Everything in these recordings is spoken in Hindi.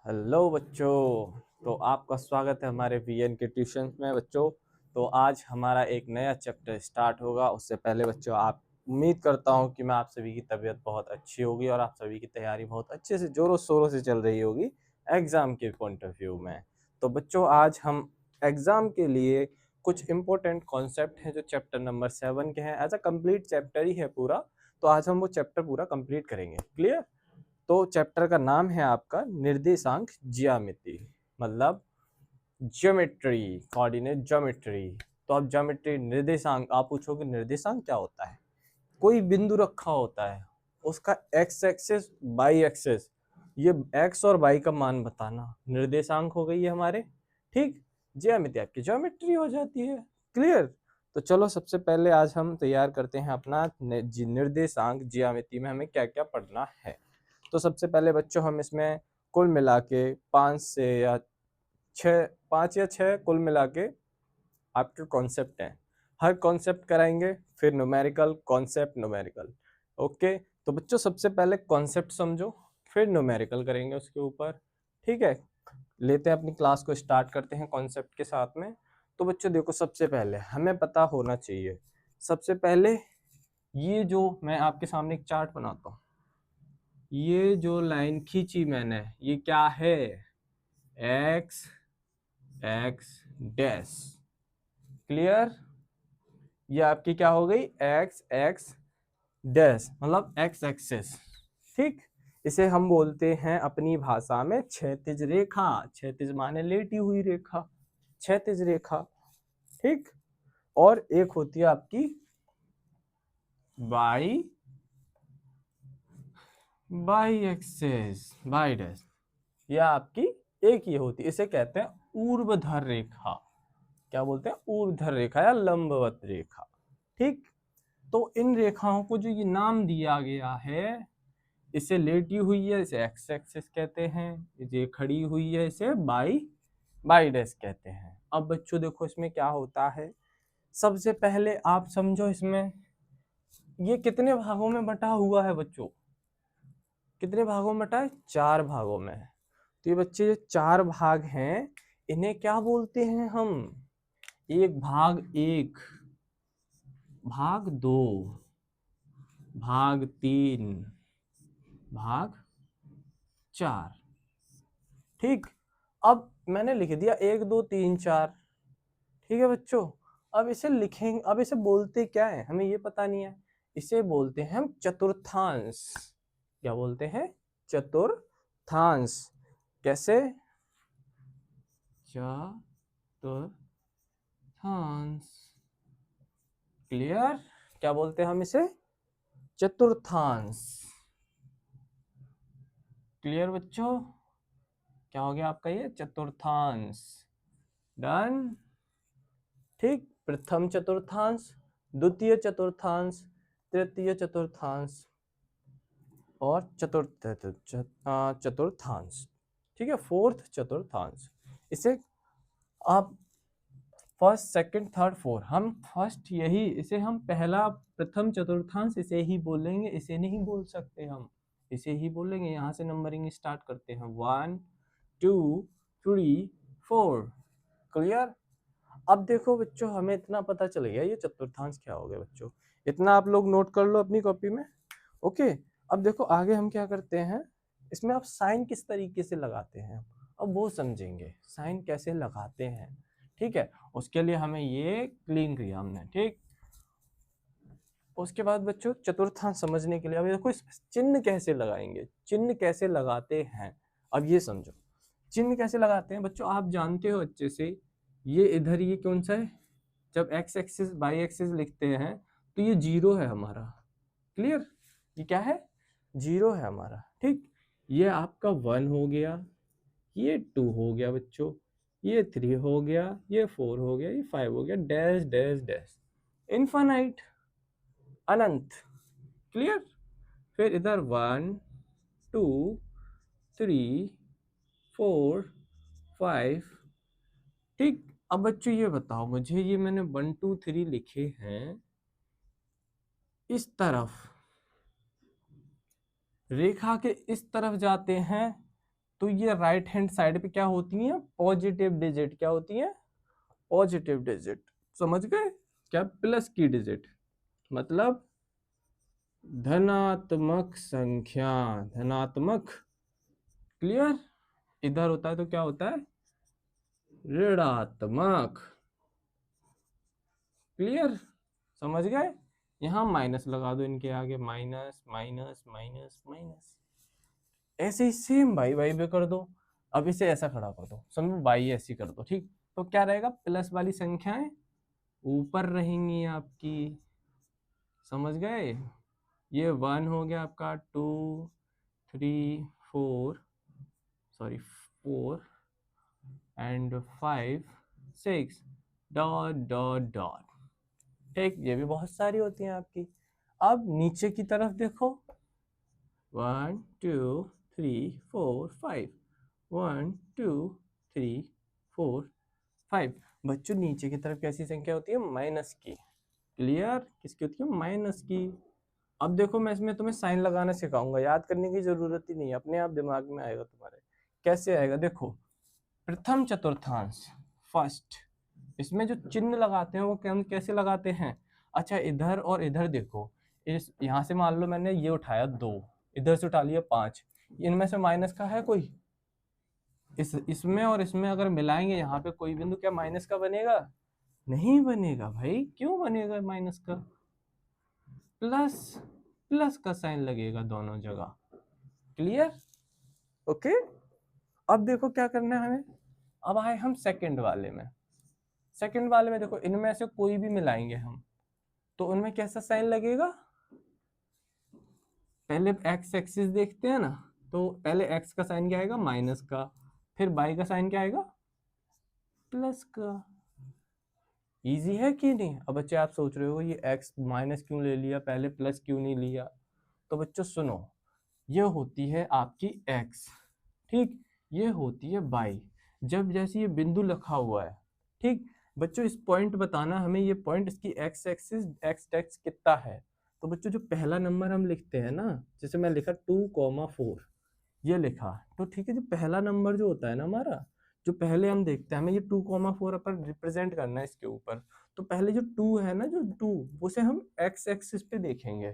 हेलो बच्चों। तो आपका स्वागत है हमारे वीएन के ट्यूशन में बच्चों। तो आज हमारा एक नया चैप्टर स्टार्ट होगा। उससे पहले बच्चों आप उम्मीद करता हूँ कि मैं आप सभी की तबीयत बहुत अच्छी होगी और आप सभी की तैयारी बहुत अच्छे से जोरों शोरों से चल रही होगी एग्ज़ाम के पॉइंट ऑफ व्यू में। तो बच्चों आज हम एग्ज़ाम के लिए कुछ इम्पोर्टेंट कॉन्सेप्ट हैं जो चैप्टर नंबर 7 के हैं। एज अ कम्प्लीट चैप्टर ही है पूरा, तो आज हम वो चैप्टर पूरा कंप्लीट करेंगे। क्लियर? तो चैप्टर का नाम है आपका निर्देशांक ज्यामिति, मतलब ज्योमेट्री, कोऑर्डिनेट ज्योमेट्री। तो अब ज्योमेट्री निर्देशांक, आप पूछोगे निर्देशांक क्या होता है? कोई बिंदु रखा होता है, उसका एक्स एक्सेस वाई एक्सेस, ये एक्स और वाई का मान बताना निर्देशांक हो गई है हमारे। ठीक, ज्यामिति आपकी ज्योमेट्री हो जाती है। क्लियर? तो चलो सबसे पहले आज हम तैयार करते हैं अपना निर्देशांक ज्यामिति में हमें क्या क्या पढ़ना है। तो सबसे पहले बच्चों हम इसमें कुल मिला के 5 या 6 कुल मिला के आपके कॉन्सेप्ट हैं। हर कॉन्सेप्ट कराएंगे, फिर न्यूमेरिकल, कॉन्सेप्ट, न्यूमेरिकल। ओके, तो बच्चों सबसे पहले कॉन्सेप्ट समझो, फिर न्यूमेरिकल करेंगे उसके ऊपर। ठीक है, लेते हैं अपनी क्लास को स्टार्ट करते हैं कॉन्सेप्ट के साथ में। तो बच्चों देखो, सबसे पहले हमें पता होना चाहिए, सबसे पहले ये जो मैं आपके सामने एक चार्ट बनाता हूँ, ये जो लाइन खींची मैंने, ये क्या है? X x dash. क्लियर? ये आपकी क्या हो गई? एक्स एक्स डैश, मतलब एक्स एक्सेस। ठीक, इसे हम बोलते हैं अपनी भाषा में क्षैतिज रेखा। क्षैतिज माने लेटी हुई रेखा, क्षैतिज रेखा। ठीक, और एक होती है आपकी Y Y axis, Y dash. यह आपकी एक ही होती है, इसे कहते हैं ऊर्ध्वाधर रेखा। क्या बोलते हैं? ऊर्ध्वाधर रेखा या लंबवत रेखा। ठीक, तो इन रेखाओं को जो ये नाम दिया गया है, इसे लेटी हुई है इसे एक्स एक्सिस कहते हैं, ये खड़ी हुई है इसे बाई बाई डैश कहते हैं। अब बच्चों देखो इसमें क्या होता है, सबसे पहले आप समझो इसमें ये कितने भागों में बटा हुआ है बच्चों? कितने भागों में बटा है? 4 भागों में। तो ये बच्चे, जो 4 भाग हैं, इन्हें क्या बोलते हैं हम? एक भाग एक, भाग दो, भाग तीन, भाग चार। ठीक, अब मैंने लिख दिया 1 2 3 4। ठीक है बच्चों, अब इसे लिखेंगे, अब इसे बोलते क्या है हमें ये पता नहीं है। इसे बोलते हैं हम चतुर्थांश। क्या बोलते हैं? चतुर्थांश। कैसे? चतुर्थांश। क्लियर? क्या बोलते हैं हम इसे? चतुर्थांश। क्लियर बच्चों? क्या हो गया आपका? ये चतुर्थांश। डन। ठीक, प्रथम चतुर्थांश, द्वितीय चतुर्थांश, तृतीय चतुर्थांश और चतुर्थांश। ठीक है, फोर्थ चतुर्थांश। इसे आप फर्स्ट सेकंड थर्ड फोर्थ, हम फर्स्ट यही, इसे हम पहला प्रथम चतुर्थांश इसे ही बोलेंगे, इसे नहीं बोल सकते हम, इसे ही बोलेंगे। यहाँ से नंबरिंग स्टार्ट करते हैं 1 2 3 4। क्लियर? अब देखो बच्चों, हमें इतना पता चल गया ये चतुर्थांश क्या हो गया बच्चों, इतना आप लोग नोट कर लो अपनी कॉपी में। ओके, अब देखो आगे हम क्या करते हैं, इसमें आप साइन किस तरीके से लगाते हैं अब वो समझेंगे, साइन कैसे लगाते हैं। ठीक है, उसके लिए हमें ये क्लीन किया हमने। ठीक, उसके बाद बच्चों चतुर्थांश समझने के लिए अब देखो इस चिन्ह कैसे लगाएंगे, चिन्ह कैसे लगाते हैं अब ये समझो। चिन्ह कैसे लगाते हैं बच्चों, आप जानते हो अच्छे से, ये इधर ये कौन सा है? जब एक्स एक्सिस बाई एक्सिस लिखते हैं तो ये 0 है हमारा। क्लियर? ये क्या है? 0 है हमारा। ठीक, ये आपका 1 हो गया, ये 2 हो गया बच्चों, ये 3 हो गया, ये 4 हो गया, ये 5 हो गया, डैश डैश डैश, इनफाइनाइट, अनंत। क्लियर? फिर इधर 1 2 3 4 5। ठीक, अब बच्चों ये बताओ मुझे, ये मैंने 1 2 3 लिखे हैं, इस तरफ रेखा के इस तरफ जाते हैं तो ये राइट हैंड साइड पे क्या होती हैं, पॉजिटिव डिजिट। क्या होती हैं, पॉजिटिव डिजिट। समझ गए, क्या, प्लस की डिजिट, मतलब धनात्मक संख्या, धनात्मक। क्लियर। इधर होता है तो क्या होता है, ऋणात्मक। क्लियर, समझ गए। यहाँ माइनस लगा दो इनके आगे, माइनस माइनस माइनस माइनस। ऐसे ही सेम बाई बाई भी कर दो। अब इसे ऐसा खड़ा कर दो, समझो बाई ऐसी कर दो, ठीक। तो क्या रहेगा, प्लस वाली संख्याएं ऊपर रहेंगी आपकी। समझ गए। ये 1 हो गया आपका, 2 3 4, sorry 4 and 5 6 dot dot dot. ठीक, ये भी बहुत सारी होती हैं आपकी। अब नीचे की तरफ देखो, 1 2 3 4 5, 1 2 3 4 5। बच्चों नीचे की तरफ कैसी संख्या होती है, माइनस की। क्लियर, किसकी होती है, माइनस की। अब देखो मैं इसमें तुम्हें साइन लगाना सिखाऊंगा, याद करने की जरूरत ही नहीं है, अपने आप दिमाग में आएगा तुम्हारे। कैसे आएगा, देखो प्रथम चतुर्थांश, फर्स्ट, इसमें जो चिन्ह लगाते हैं वो कैसे लगाते हैं। अच्छा इधर और इधर देखो, इस यहाँ से मान लो मैंने ये उठाया 2, इधर से उठा लिया 5, इनमें से माइनस का है कोई, इसमें और इसमें अगर मिलाएंगे यहाँ पे कोई बिंदु, क्या माइनस का बनेगा, नहीं बनेगा भाई। क्यों बनेगा माइनस का, प्लस, प्लस का साइन लगेगा दोनों जगह। Clear, okay. अब देखो क्या करना है हमें, अब आए हम सेकंड वाले में। सेकंड वाले में देखो, इनमें से कोई भी मिलाएंगे हम तो उनमें कैसा साइन लगेगा, पहले एक्स एक्सिस देखते हैं ना, तो पहले एक्स का साइन क्या आएगा, माइनस का, फिर बाई का साइन क्या आएगा, प्लस का। इजी है कि नहीं। अब बच्चे आप सोच रहे हो ये एक्स माइनस क्यों ले लिया, पहले प्लस क्यों नहीं लिया। तो बच्चों सुनो, ये होती है आपकी एक्स, ठीक, ये होती है बाई। जब जैसे ये बिंदु लिखा हुआ है, ठीक बच्चों, इस पॉइंट बताना हमें, ये पॉइंट इसकी एक्स एक्सिस, एक्स एक्स कितना है। तो बच्चों जो पहला नंबर हम लिखते हैं ना, जैसे मैं लिखा 2,4, ये लिखा, तो ठीक है, जो पहला नंबर जो होता है ना हमारा, जो पहले हम देखते हैं, हमें ये 2,4 पर रिप्रेजेंट करना है इसके ऊपर। तो पहले जो 2 है ना, जो 2, उसे हम एक्स एक्सिस पे देखेंगे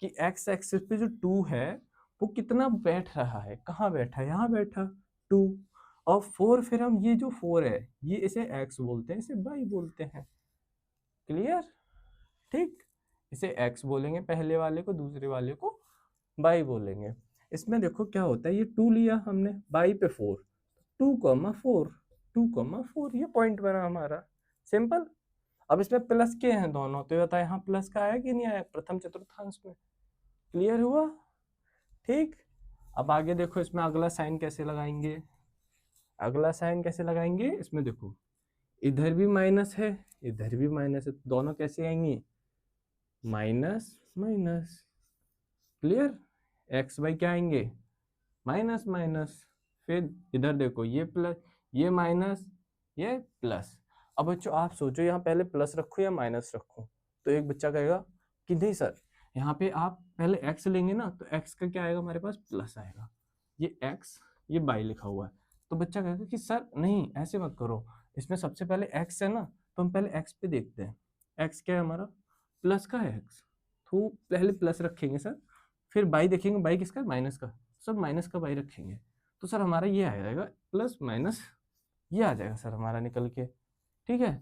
कि एक्स एक्सिस पे जो 2 है वो कितना बैठ रहा है, कहाँ बैठा है, यहाँ बैठा 2। और 4, फिर हम ये जो 4 है, ये इसे एक्स बोलते हैं, इसे वाई बोलते हैं। क्लियर, ठीक, इसे एक्स बोलेंगे पहले वाले को, दूसरे वाले को बाई बोलेंगे। इसमें देखो क्या होता है, ये 2 लिया हमने, बाई पे 4, 2,4, 2,4, ये पॉइंट बना हमारा, सिंपल। अब इसमें प्लस के हैं दोनों, तो ये बताए यहाँ प्लस का आया कि नहीं आया प्रथम चतुर्थांश में। क्लियर हुआ, ठीक। अब आगे देखो, इसमें अगला साइन कैसे लगाएंगे, अगला साइन कैसे लगाएंगे, इसमें देखो इधर भी माइनस है, इधर भी माइनस है, दोनों कैसे आएंगी, minus minus. Clear, x by क्या आएंगे, माइनस माइनस। फिर इधर देखो, ये प्लस, ये माइनस, ये प्लस। अब बच्चों आप सोचो, यहाँ पहले प्लस रखूँ या माइनस रखूँ। तो एक बच्चा कहेगा कि नहीं सर, यहाँ पे आप पहले एक्स लेंगे ना, तो एक्स का क्या आएगा हमारे पास, प्लस आएगा। ये एक्स, ये बाई लिखा हुआ है। तो बच्चा कहेगा कि सर नहीं, ऐसे मत करो, इसमें सबसे पहले एक्स है ना, तो हम पहले एक्स पे देखते हैं। एक्स क्या है हमारा, प्लस का है एक्स, तो पहले प्लस रखेंगे सर, फिर बाई देखेंगे, बाई किसका, माइनस का, सब माइनस का बाई रखेंगे। तो सर हमारा ये आ जाएगा प्लस माइनस, ये आ जाएगा सर हमारा निकल के, ठीक है।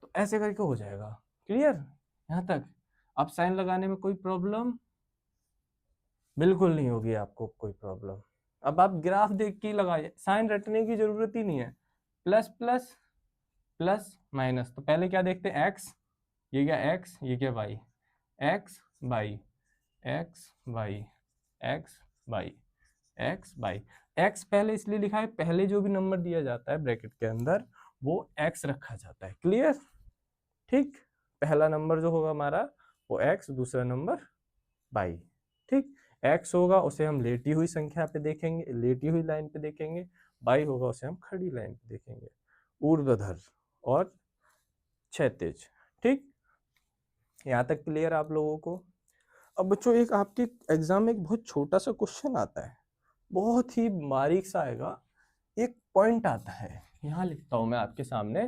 तो ऐसे करके हो जाएगा। क्लियर, यहाँ तक। अब साइन लगाने में कोई प्रॉब्लम बिल्कुल नहीं होगी आपको, कोई प्रॉब्लम। अब आप ग्राफ देख के लगाइए, साइन रटने की जरूरत ही नहीं है। प्लस प्लस, प्लस माइनस, तो पहले क्या देखते हैं, एक्स, ये क्या एक्स, ये क्या Y, X by, X by, X by, X by. X पहले इसलिए लिखा है, पहले जो भी नंबर दिया जाता है ब्रैकेट के अंदर वो एक्स रखा जाता है। क्लियर, ठीक, पहला नंबर जो होगा हमारा वो एक्स, दूसरा नंबर बाई, ठीक। एक्स होगा उसे हम लेटी हुई संख्या पे देखेंगे, लेटी हुई लाइन पे देखेंगे, बाई होगा उसे हम खड़ी लाइन पे देखेंगे, ऊर्ध्वाधर और क्षैतिज, ठीक। यहाँ तक क्लियर आप लोगों को। अब बच्चों एक आपके एग्जाम में एक बहुत छोटा सा क्वेश्चन आता है, बहुत ही बारीक सा आएगा, एक पॉइंट आता है, यहाँ लिखता हूं मैं आपके सामने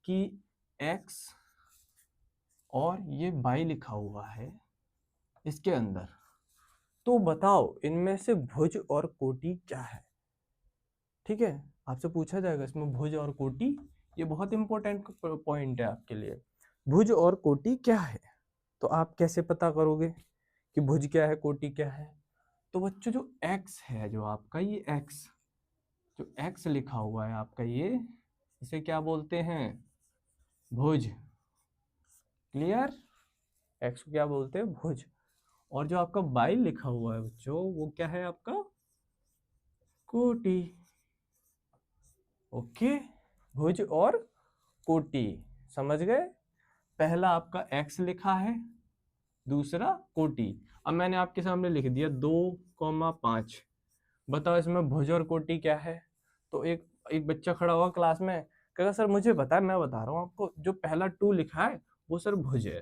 कि x और ये y लिखा हुआ है इसके अंदर, तो बताओ इनमें से भुज और कोटि क्या है। ठीक है, आपसे पूछा जाएगा इसमें भुज और कोटि, ये बहुत इंपॉर्टेंट पॉइंट है आपके लिए। भुज और कोटि क्या है, तो आप कैसे पता करोगे कि भुज क्या है कोटि क्या है। तो बच्चों जो x है, जो आपका ये x, जो x लिखा हुआ है आपका ये, इसे क्या बोलते हैं, भुज। क्लियर, x को क्या बोलते हैं, भुज। और जो आपका y लिखा हुआ है बच्चों, वो क्या है आपका, कोटि। ओके, भुज और कोटि, समझ गए। पहला आपका x लिखा है, दूसरा कोटि। अब मैंने आपके सामने लिख दिया 2,5। बताओ इसमें भुज और कोटि क्या है। तो एक एक बच्चा खड़ा होगा क्लास में, कहेगा सर मुझे पता है, मैं बता रहा हूँ आपको, जो पहला 2 लिखा है वो सर भुज है,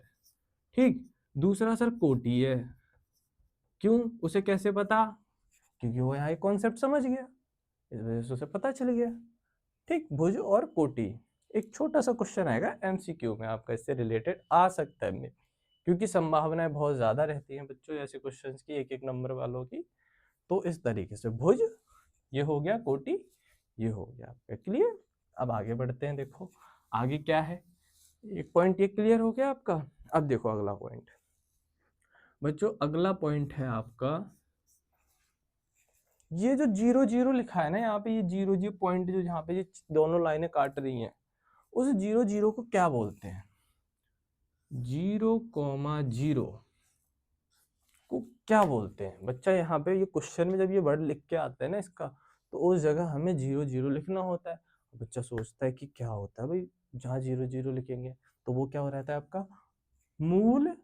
ठीक। दूसरा सर कोटि है। क्यों, उसे कैसे पता, क्योंकि वो यहाँ एक कॉन्सेप्ट समझ गया, इस वजह से उसे पता चल गया। ठीक, भुज और कोटि, एक छोटा सा क्वेश्चन आएगा एमसीक्यू में आपका, इससे रिलेटेड आ सकता है, क्योंकि संभावनाएं बहुत ज्यादा रहती हैं बच्चों ऐसे क्वेश्चंस की, एक एक नंबर वालों की। तो इस तरीके से भुज ये हो गया, कोटि ये हो गया आपका। क्लियर, अब आगे बढ़ते हैं। देखो आगे क्या है, एक पॉइंट ये क्लियर हो गया आपका। अब देखो अगला पॉइंट बच्चों, अगला पॉइंट है आपका ये जो 0 0 लिखा है ना यहाँ पे, ये 0 0 पॉइंट जो यहाँ पे ये दोनों लाइनें काट रही हैं, उस 0 0 को क्या बोलते हैं, 0,0 को क्या बोलते हैं बच्चा। यहाँ पे ये क्वेश्चन में जब ये वर्ड लिख के आता है ना इसका, तो उस जगह हमें 0 0 लिखना होता है। बच्चा सोचता है कि क्या होता है भाई जहाँ 0 0 लिखेंगे, तो वो क्या हो रहता है आपका, मूल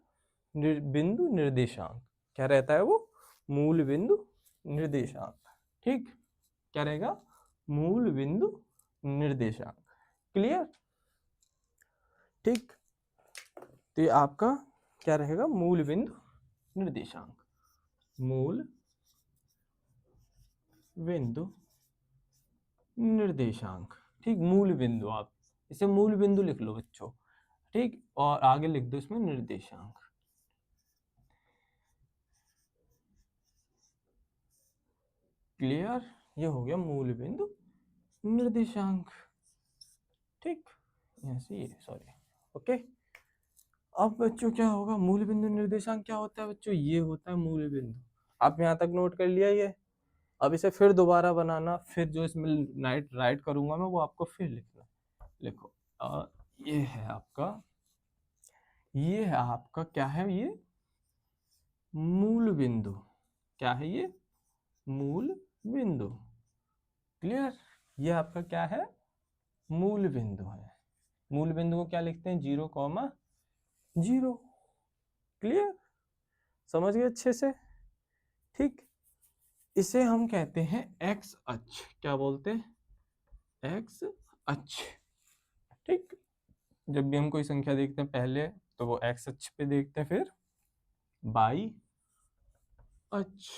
बिंदु निर्देशांक। क्या रहता है वो, मूल बिंदु निर्देशांक। ठीक, क्या रहेगा, मूल बिंदु निर्देशांक। क्लियर, ठीक। तो ये आपका क्या रहेगा, मूल बिंदु निर्देशांक, मूल बिंदु निर्देशांक। ठीक, मूल बिंदु, आप इसे मूल बिंदु लिख लो बच्चों, ठीक। और आगे लिख दो इसमें निर्देशांक। क्लियर, ये हो गया मूल बिंदु निर्देशांक। ठीक, यहाँ से ये सॉरी, ओके। अब बच्चों क्या होगा, मूल बिंदु निर्देशांक क्या होता है बच्चों, ये होता है मूल बिंदु। आप यहाँ तक नोट कर लिया ये। अब इसे फिर दोबारा बनाना, फिर जो इसमें राइट करूंगा मैं वो आपको फिर लिखना। लिखो, ये है आपका, ये है आपका क्या है, ये मूल बिंदु। क्या है ये, मूल बिंदु। क्लियर, ये आपका क्या है, मूल बिंदु है। मूल बिंदु को क्या लिखते हैं, 0,0। क्लियर, समझ गए अच्छे से, ठीक। इसे हम कहते हैं एक्स अक्ष। क्या बोलते हैं, एक्स अक्ष। ठीक, जब भी हम कोई संख्या देखते हैं पहले तो वो एक्स अक्ष पे देखते हैं, फिर वाई अक्ष।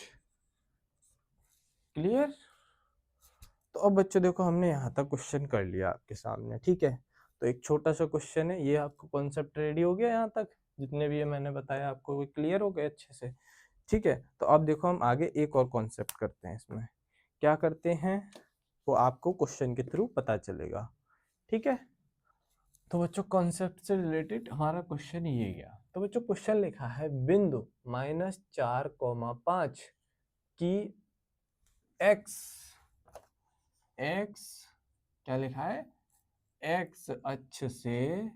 क्लियर, तो अब बच्चों देखो हमने यहाँ तक क्वेश्चन कर लिया आपके सामने, ठीक है। तो एक छोटा सा क्वेश्चन है ये, आपको कॉन्सेप्ट रेडी हो गया यहाँ तक, जितने भी ये मैंने बताया आपको क्लियर हो गए अच्छे से, ठीक है। तो अब देखो हम आगे एक और कॉन्सेप्ट करते हैं, इसमें क्या करते हैं वो आपको क्वेश्चन के थ्रू पता चलेगा, ठीक है। तो बच्चों कॉन्सेप्ट से रिलेटेड हमारा क्वेश्चन ये गया। तो बच्चों क्वेश्चन लिखा है बिंदु -4,5 की एक्स क्या लिखा है, एक्स अक्ष से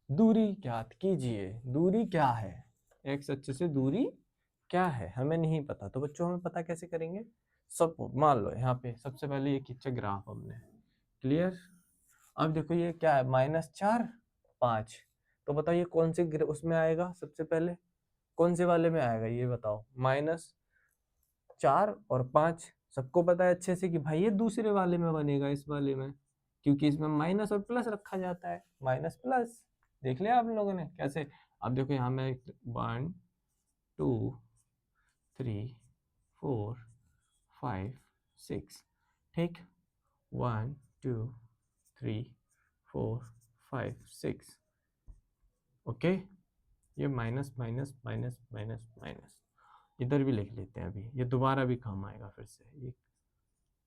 दूरी ज्ञात कीजिए। दूरी क्या है, एक्स अक्ष से दूरी क्या है, हमें नहीं पता। तो बच्चों हमें पता कैसे करेंगे, सब मान लो यहाँ पे सबसे पहले ये खींचा ग्राफ हमने। क्लियर, अब देखो ये क्या है, -4 5। तो बताओ ये कौन से उसमें आएगा, सबसे पहले कौन से वाले में आएगा ये बताओ, -4 और 5। सबको पता है अच्छे से कि भाई ये दूसरे वाले में बनेगा, इस वाले में, क्योंकि इसमें माइनस और प्लस रखा जाता है, माइनस प्लस। देख लिया आप लोगों ने कैसे। अब देखो यहाँ में 1 2 3 4 5 6, ठीक, 1 2 3 4 5 6, ओके। ये minus minus minus minus minus इधर भी लिख लेते हैं, अभी ये दोबारा भी काम आएगा फिर से। 1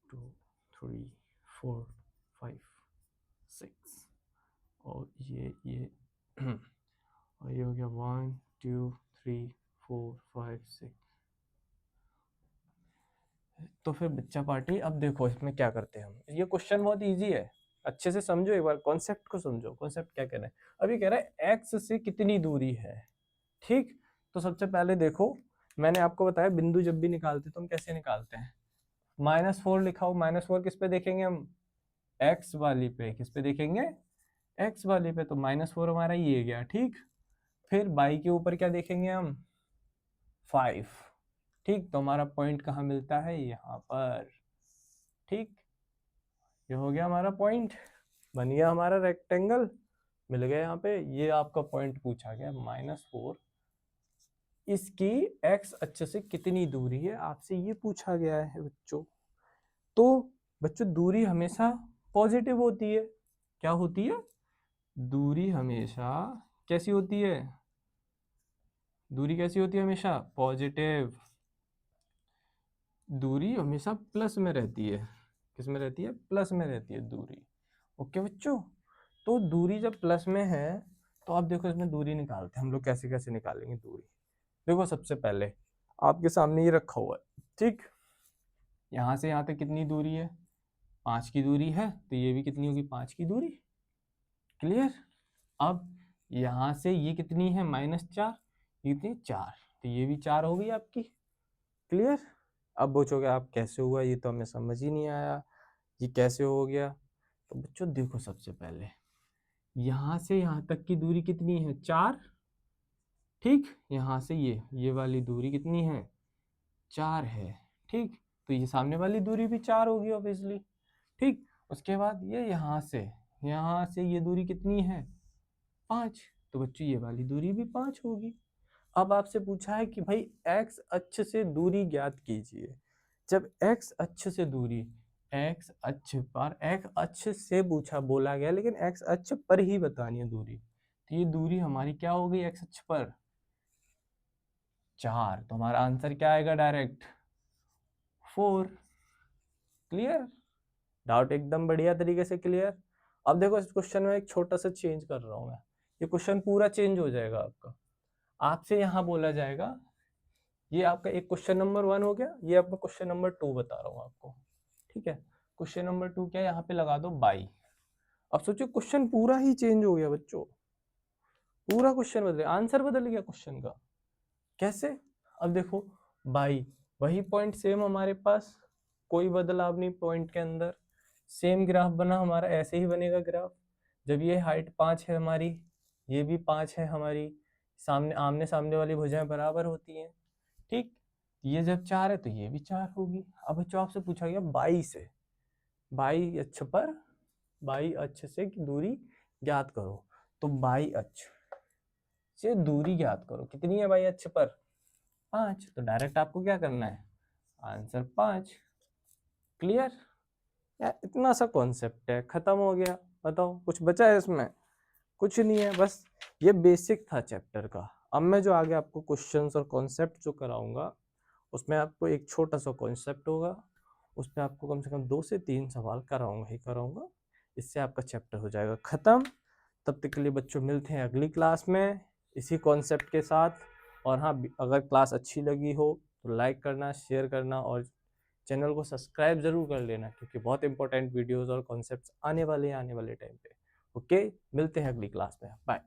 2 3 4 5 6, और ये और ये हो गया 1 2 3 4 5 6। तो फिर बच्चा पार्टी, अब देखो इसमें क्या करते हैं हम। ये क्वेश्चन बहुत इजी है, अच्छे से समझो, एक बार कॉन्सेप्ट को समझो। कॉन्सेप्ट क्या कह रहे हैं, अभी कह रहा है एक्स से कितनी दूरी है, ठीक। तो सबसे पहले देखो, मैंने आपको बताया बिंदु जब भी निकालते तो हम कैसे निकालते हैं। -4 लिखा हो, -4 किस पे देखेंगे हम, एक्स वाली पे। किस पे देखेंगे, एक्स वाली पे। तो -4 हमारा ये गया, ठीक। फिर बाई के ऊपर क्या देखेंगे हम, 5, ठीक। तो हमारा पॉइंट कहाँ मिलता है, यहाँ पर, ठीक। ये हो गया हमारा पॉइंट, बन गया हमारा रेक्टेंगल, मिल गया यहाँ पे। ये आपका पॉइंट पूछा गया, -4, इसकी एक्स अक्ष से कितनी दूरी है, आपसे ये पूछा गया है बच्चों। तो बच्चों दूरी हमेशा पॉजिटिव होती है। क्या होती है, दूरी हमेशा कैसी होती है, दूरी कैसी होती है, हमेशा पॉजिटिव। दूरी हमेशा प्लस में रहती है। किस में रहती है, प्लस में रहती है दूरी, ओके बच्चों। तो दूरी जब प्लस में है तो आप देखो इसमें दूरी निकालते हैं हम लोग, कैसे कैसे निकालेंगे दूरी। देखो सबसे पहले आपके सामने ये रखा हुआ है, ठीक। यहाँ से यहाँ तक कितनी दूरी है, 5 की दूरी है, तो ये भी कितनी होगी, 5 की दूरी, क्लियर। अब यहाँ से ये कितनी है, -4, ये कितनी, 4, तो ये भी 4 हो गई आपकी, क्लियर। अब पूछोगे आप कैसे हुआ, ये तो हमें समझ ही नहीं आया, ये कैसे हो गया। तो बच्चों देखो सबसे पहले यहाँ से यहाँ तक की दूरी कितनी है, 4, ठीक। यहाँ से ये वाली दूरी कितनी है, 4 है, ठीक। तो ये सामने वाली दूरी भी 4 होगी ऑब्वियसली, ठीक। उसके बाद ये यहाँ से ये दूरी कितनी है, 5, तो बच्चों ये वाली दूरी भी 5 होगी। अब आपसे पूछा है कि भाई एक्स अक्ष से दूरी ज्ञात कीजिए। जब एक्स अक्ष से दूरी, एक्स अक्ष पर, एक्स अक्ष से पूछा बोला गया, लेकिन एक्स अक्ष पर ही बतानी है दूरी। तो ये दूरी हमारी क्या हो गई, एक्स अक्ष पर 4, तो हमारा आंसर क्या आएगा, डायरेक्ट 4, क्लियर। डाउट एकदम बढ़िया तरीके से क्लियर। अब देखो इस क्वेश्चन में एक छोटा सा चेंज कर रहा हूं मैं, ये क्वेश्चन पूरा चेंज हो जाएगा आपका। आपसे यहाँ बोला जाएगा, ये आपका एक क्वेश्चन नंबर 1 हो गया, ये आपका क्वेश्चन नंबर 2 बता रहा हूँ आपको, ठीक है। क्वेश्चन नंबर 2 क्या है, यहाँ पे लगा दो बाई। अब सोचो क्वेश्चन पूरा ही चेंज हो गया बच्चों, पूरा क्वेश्चन बदल गया, आंसर बदल गया क्वेश्चन का। कैसे, अब देखो बाई, वही पॉइंट सेम हमारे पास, कोई बदलाव नहीं पॉइंट के अंदर, सेम ग्राफ बना हमारा, ऐसे ही बनेगा ग्राफ। जब ये हाइट 5 है हमारी, ये भी 5 है हमारी, सामने आमने सामने वाली भुजाएं बराबर होती हैं, ठीक। ये जब 4 है तो ये भी 4 होगी। अब बच्चों आपसे पूछा गया बाई से, बाई अक्ष पर, बाई अक्ष से दूरी ज्ञात करो। तो बाई अक्ष से दूरी ज्ञात करो, कितनी है बाई अक्ष पर, 5, तो डायरेक्ट आपको क्या करना है, आंसर 5, क्लियर। यार इतना सा कॉन्सेप्ट है, खत्म हो गया। बताओ कुछ बचा है इसमें, कुछ नहीं है, बस ये बेसिक था चैप्टर का। अब मैं जो आगे आपको क्वेश्चंस और कॉन्सेप्ट जो कराऊंगा, उसमें आपको एक छोटा सा कॉन्सेप्ट होगा, उस पर आपको कम से कम 2 से 3 सवाल कराऊंगा ही कराऊंगा, इससे आपका चैप्टर हो जाएगा खत्म। तब तक के लिए बच्चों मिलते हैं अगली क्लास में इसी कॉन्सेप्ट के साथ। और हाँ, अगर क्लास अच्छी लगी हो तो लाइक करना, शेयर करना और चैनल को सब्सक्राइब जरूर कर लेना, क्योंकि बहुत इंपॉर्टेंट वीडियोस और कॉन्सेप्ट्स आने वाले हैं आने वाले टाइम पे। ओके, मिलते हैं अगली क्लास में, बाय।